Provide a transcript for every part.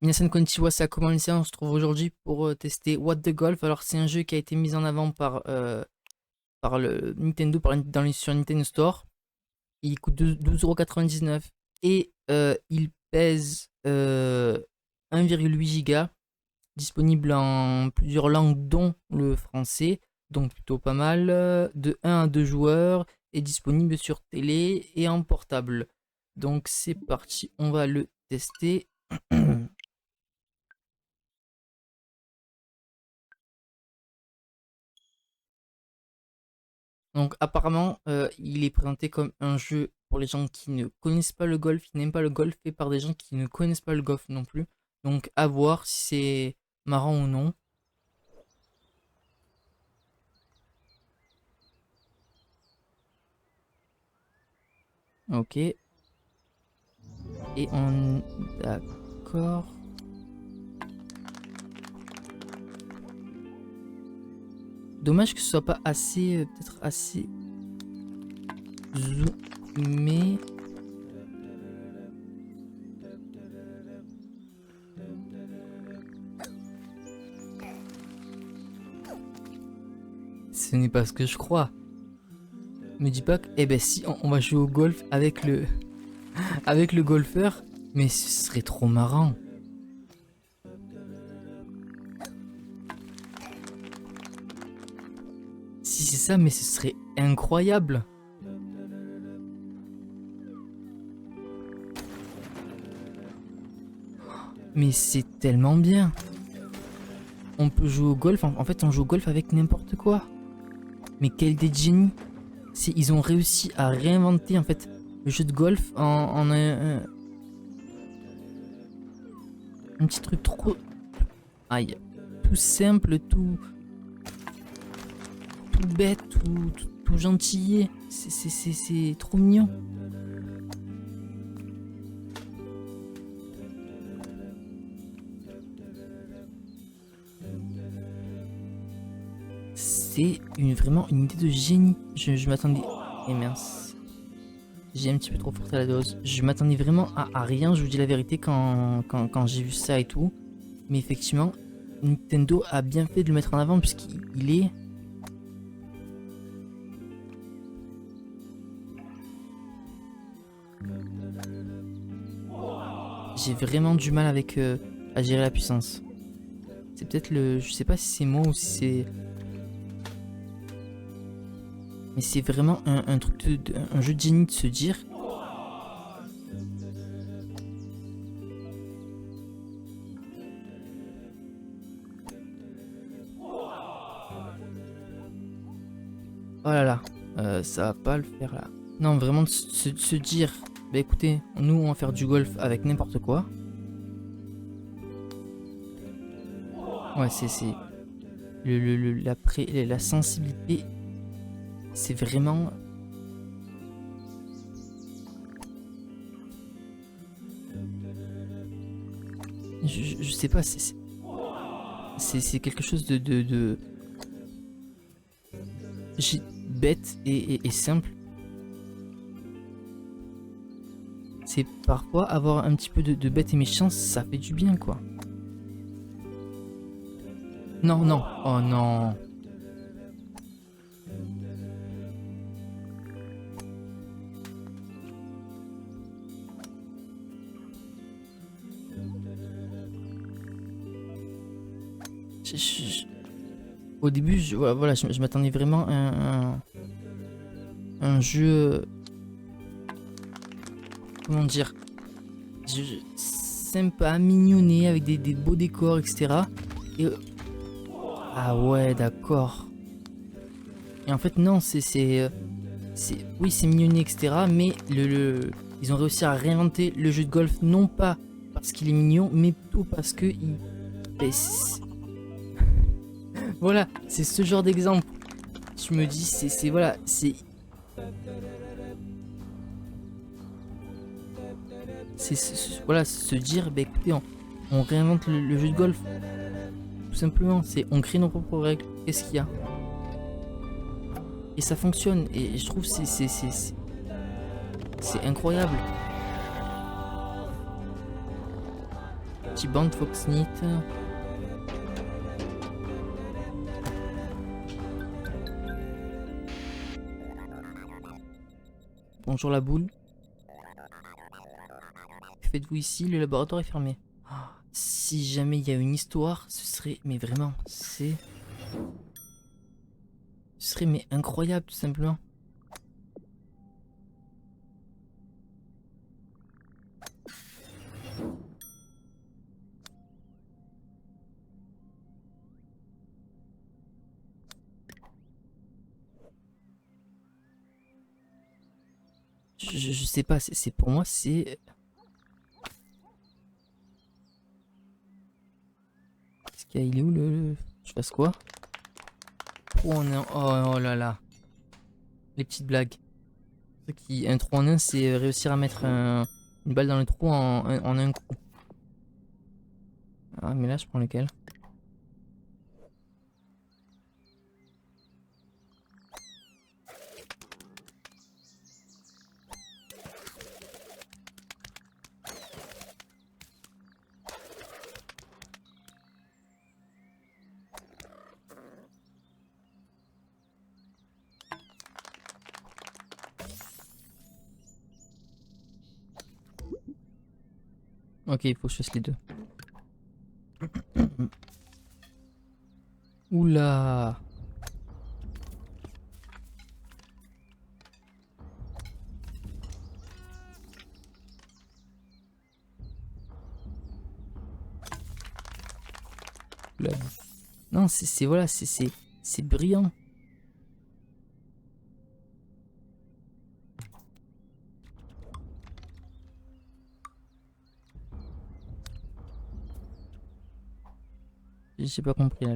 Minasan Konnichiwa, ça a commencé, on se trouve aujourd'hui pour tester What the Golf. Alors c'est un jeu qui a été mis en avant par le Nintendo sur Nintendo Store. Il coûte 12,99 € et il pèse 1,8 Go, disponible en plusieurs langues dont le français, donc plutôt pas mal, de 1 à 2 joueurs, et disponible sur télé et en portable. Donc c'est parti, on va le tester. Donc apparemment, il est présenté comme un jeu pour les gens qui ne connaissent pas le golf, qui n'aiment pas le golf, fait par des gens qui ne connaissent pas le golf non plus. Donc à voir si c'est marrant ou non. Ok. Et on... D'accord. Dommage que ce soit pas assez... peut-être assez... zoomé. Ce n'est pas ce que je crois. Me dis pas que... Eh ben si, on va jouer au golf avec le... avec le golfeur. Mais ce serait trop marrant. Si c'est ça, mais ce serait incroyable. Mais c'est tellement bien. On peut jouer au golf. En fait, on joue au golf avec n'importe quoi. Mais quelle idée de génie. Ils ont réussi à réinventer en fait le jeu de golf en un petit truc trop... Aïe. Tout simple, tout bête, tout gentillet. C'est trop mignon. C'est vraiment une idée de génie. Je m'attendais... Et mince. J'ai un petit peu trop forcé la dose. Je m'attendais vraiment à rien, je vous dis la vérité, quand j'ai vu ça et tout. Mais effectivement, Nintendo a bien fait de le mettre en avant puisqu'il est... J'ai vraiment du mal avec à gérer la puissance. C'est peut-être le... Je sais pas si c'est moi ou si c'est... Mais c'est vraiment un truc un jeu de génie de se dire... Oh là là, ça va pas le faire là. Non, vraiment de se dire... Bah écoutez, nous on va faire du golf avec n'importe quoi. Ouais, c'est... La sensibilité... C'est vraiment... Je sais pas, c'est quelque chose de bête et simple. C'est parfois avoir un petit peu de bête et méchant, ça fait du bien quoi. Non, non, oh non. Au début, voilà, je m'attendais vraiment à un jeu... Comment dire, sympa, mignonné, avec des beaux décors, etc. Et... Ah ouais, d'accord. Et en fait, non, oui, c'est mignonné, etc. Mais ils ont réussi à réinventer le jeu de golf, non pas parce qu'il est mignon, mais plutôt parce que voilà, c'est ce genre d'exemple. Je me dis, voilà, c'est voilà, se dire, bah écoutez, on réinvente le jeu de golf. Tout simplement, on crée nos propres règles. Qu'est-ce qu'il y a? Et ça fonctionne. Et je trouve c'est incroyable. petit banc de Foxnit. Bonjour la boule. Que faites-vous ici? Le laboratoire est fermé. Oh, si jamais il y a une histoire, ce serait... Mais vraiment, c'est... Ce serait mais incroyable tout simplement. Je sais pas, c'est pour moi c'est... Est-ce qu'il y a... Il est où le... Je fasse quoi? Oh, on est en... oh, oh là là. Les petites blagues. Un trou en un, c'est réussir à mettre une balle dans le trou en un coup. Ah mais là je prends lequel? Ok, il faut que je fasse les deux. Oula. Oula. Non, c'est voilà, c'est brillant. J'ai pas compris là.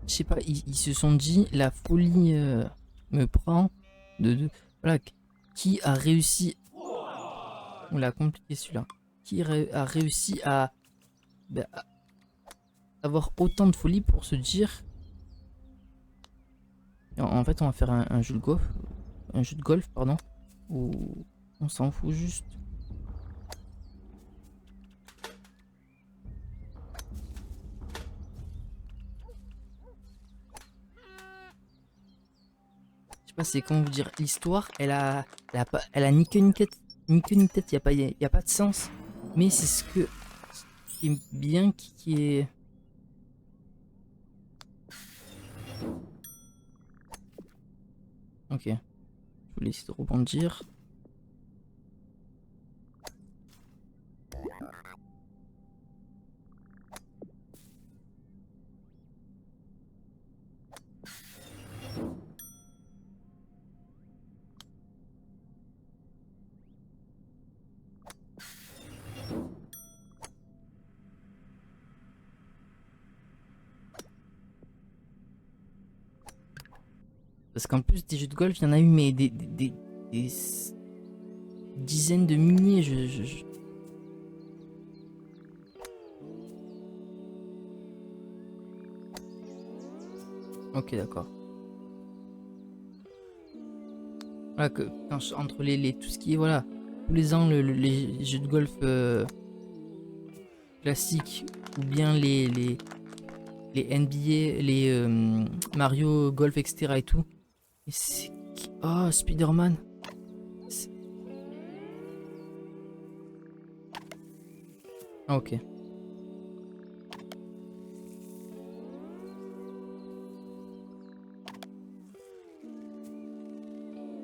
Je sais pas, ils se sont dit la folie me prend voilà, qui a réussi. On l'a compliqué celui-là. Qui a réussi à, bah, à avoir autant de folie pour se dire. En fait, on va faire un jeu de golf, pardon, où on s'en fout juste. Je sais pas, c'est comment vous dire. L'histoire, elle a ni queue ni tête, ni queue ni tête. Y a pas de sens. Mais c'est ce qui est bien, qui est. Ok. Je voulais essayer de rebondir. Parce qu'en plus des jeux de golf, il y en a eu mais des dizaines de milliers. Ok, d'accord. Voilà que entre tout ce qui est voilà tous les ans les jeux de golf classiques ou bien les NBA, les Mario Golf etc et tout. Et c'est oh Spider-Man. Ah, ok.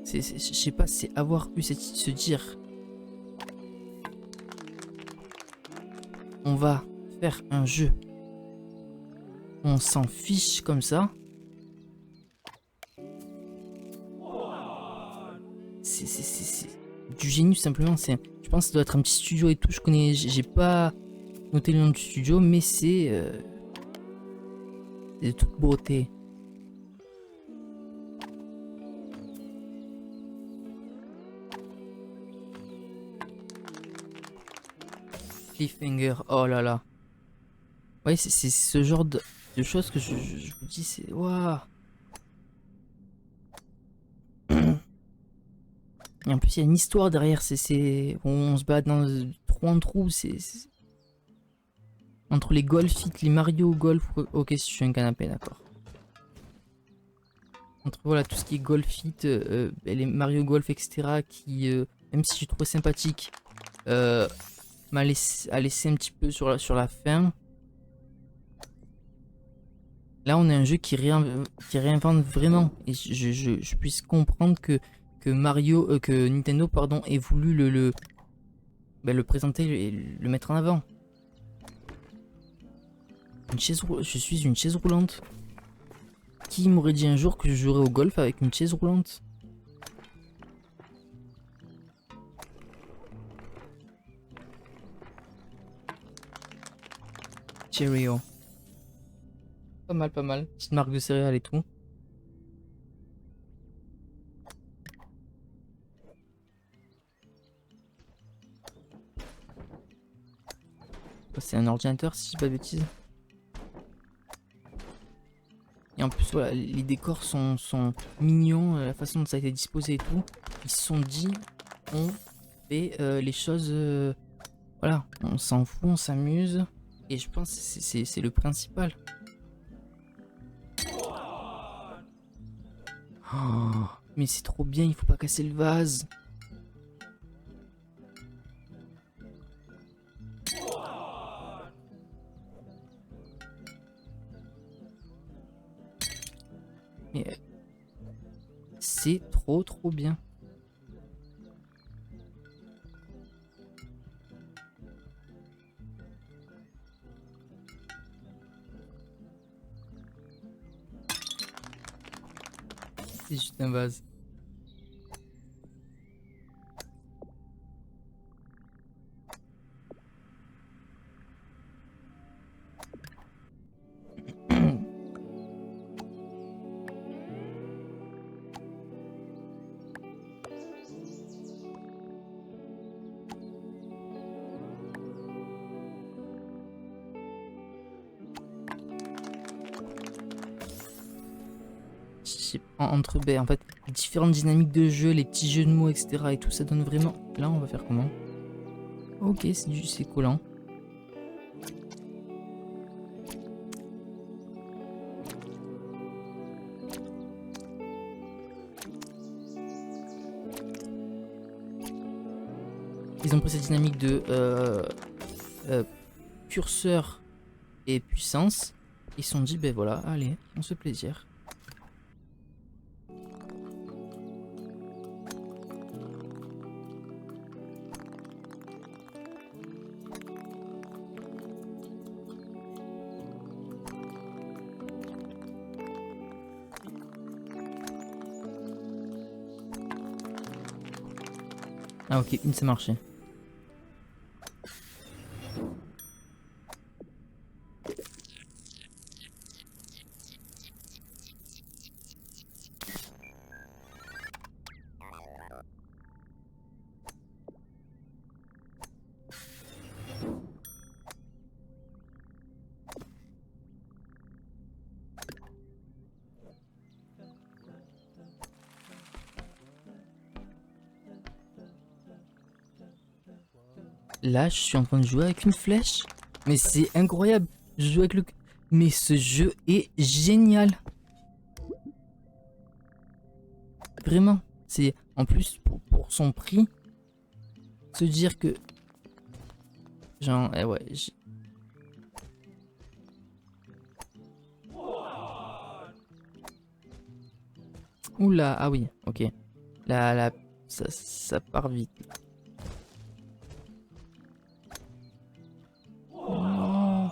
Je sais pas, c'est avoir eu se dire on va faire un jeu, on s'en fiche comme ça. C'est du génie tout simplement. Je pense que ça doit être un petit studio et tout. Je connais, j'ai pas noter le nom du studio, mais c'est de toute beauté. Cliffhanger, oh là là. Ouais, c'est ce genre de choses que je vous dis, c'est... Waouh. Et en plus, il y a une histoire derrière, on se bat dans trou en trou, entre les golfites, les Mario Golf... Ok, je suis un canapé, d'accord. Entre voilà, tout ce qui est golfite, les Mario Golf, etc., qui, même si je trouvais sympathique, a laissé un petit peu sur la fin. Là, on a un jeu qui réinvente vraiment. Et je puisse comprendre que Nintendo, pardon, ait voulu le présenter et le mettre en avant. Je suis une chaise roulante. Qui m'aurait dit un jour que je jouerais au golf avec une chaise roulante? Cheerio. Pas mal, pas mal. Petite marque de céréales et tout. C'est un ordinateur, si je dis pas de bêtises. Et en plus, voilà, les décors sont mignons, la façon dont ça a été disposé et tout. Ils se sont dit, on fait les choses... voilà, on s'en fout, on s'amuse. Et je pense que c'est le principal. Oh, mais c'est trop bien, il faut pas casser le vase. Mais c'est trop bien. C'est juste un vase. Entre en fait, les différentes dynamiques de jeu, les petits jeux de mots, etc. et tout, ça donne vraiment... Là, on va faire comment? Ok, c'est collant. Ils ont pris cette dynamique de curseur et puissance. Ils se sont dit, ben voilà, allez, on se fait plaisir. Ah ok, une ça marchait. Là, je suis en train de jouer avec une flèche. Mais c'est incroyable. Je joue avec le... Mais ce jeu est génial. Vraiment. C'est en plus pour son prix. Se dire que... Genre, eh ouais. Oula, ah oui, ok. Là, ça part vite. Non.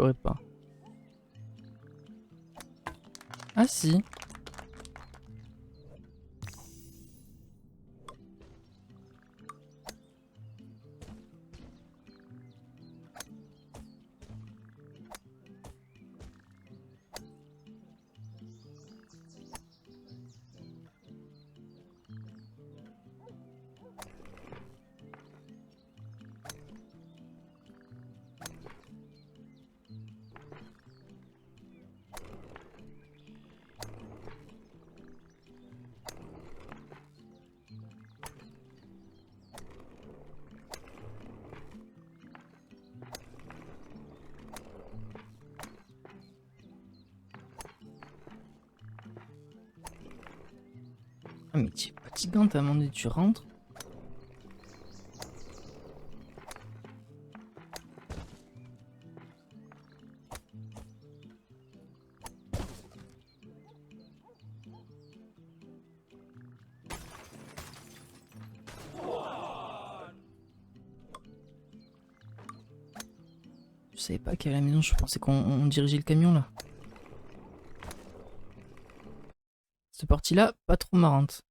l'aurais pas. Ah si. Ah mais tu es fatigante à un moment donné, tu rentres. Je savais pas qu'à la maison, je pensais qu'on dirigeait le camion là. Cette partie là, pas trop marrante.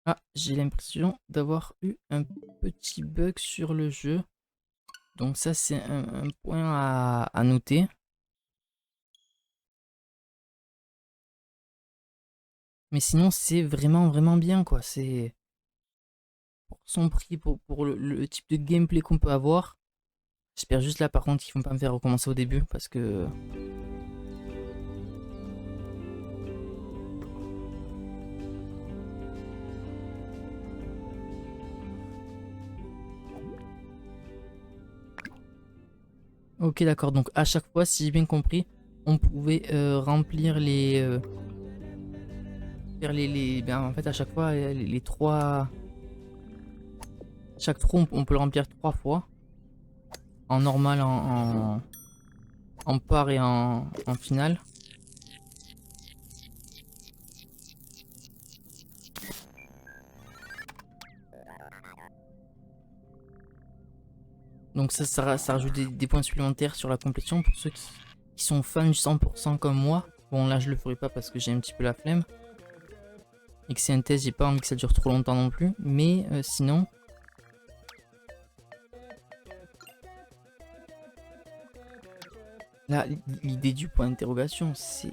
Ah, j'ai l'impression d'avoir eu un petit bug sur le jeu. Donc ça c'est un point à noter. Mais sinon c'est vraiment bien quoi. C'est pour son prix, pour le type de gameplay qu'on peut avoir. J'espère juste là par contre qu'ils vont pas me faire recommencer au début parce que... Ok d'accord, donc à chaque fois si j'ai bien compris, on pouvait remplir les... faire ben, en fait à chaque fois les trois... Chaque trou on peut le remplir 3 fois. En normal, en part et en finale. Donc ça rajoute des points supplémentaires sur la complétion pour ceux qui sont fans du 100% comme moi. Bon là je le ferai pas parce que j'ai un petit peu la flemme. Et que c'est un test, j'ai pas envie que ça dure trop longtemps non plus. Mais sinon... Là, l'idée du point d'interrogation, c'est...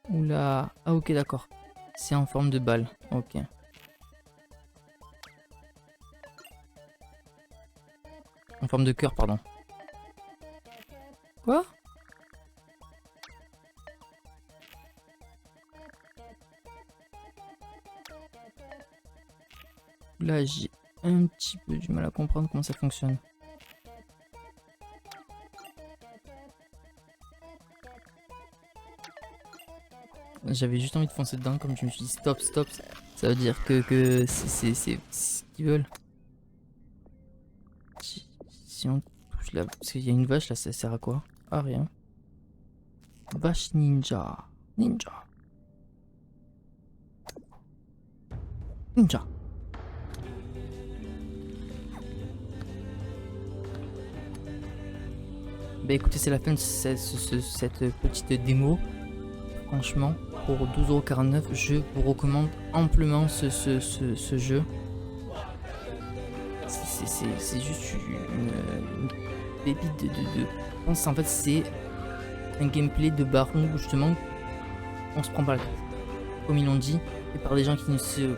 Oula... Ah ok d'accord. C'est en forme de balle. Ok. En forme de cœur, pardon. Quoi? Là, j'ai un petit peu du mal à comprendre comment ça fonctionne. J'avais juste envie de foncer dedans, comme je me suis dit stop, stop. Ça veut dire que c'est ce qu'ils veulent. Si on touche là, parce qu'il y a une vache là, ça sert à quoi? Ah, rien. Vache ninja. Ninja. Ninja. Bah écoutez, c'est la fin de cette petite démo. Franchement, pour 12,49 €, je vous recommande amplement ce jeu. C'est juste une pépite de... Je pense en fait c'est un gameplay de baron où justement on se prend pas la tête. Comme ils l'ont dit, et par des gens qui ne s'y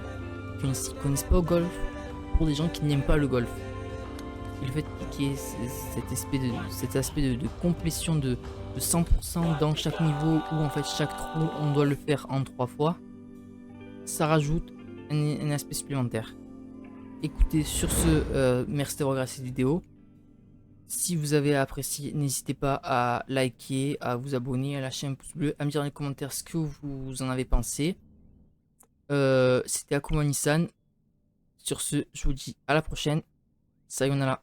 connaissent pas au golf, pour des gens qui n'aiment pas le golf. Et le fait qu'il y ait cet aspect de complétion de 100% dans chaque niveau, où en fait chaque trou on doit le faire en 3 fois, ça rajoute un aspect supplémentaire. Écoutez, sur ce, merci d'avoir regardé cette vidéo. Si vous avez apprécié, n'hésitez pas à liker, à vous abonner, à lâcher un pouce bleu, à me dire dans les commentaires ce que vous en avez pensé. C'était Akuma Nissan. Sur ce, je vous dis à la prochaine. Sayonara.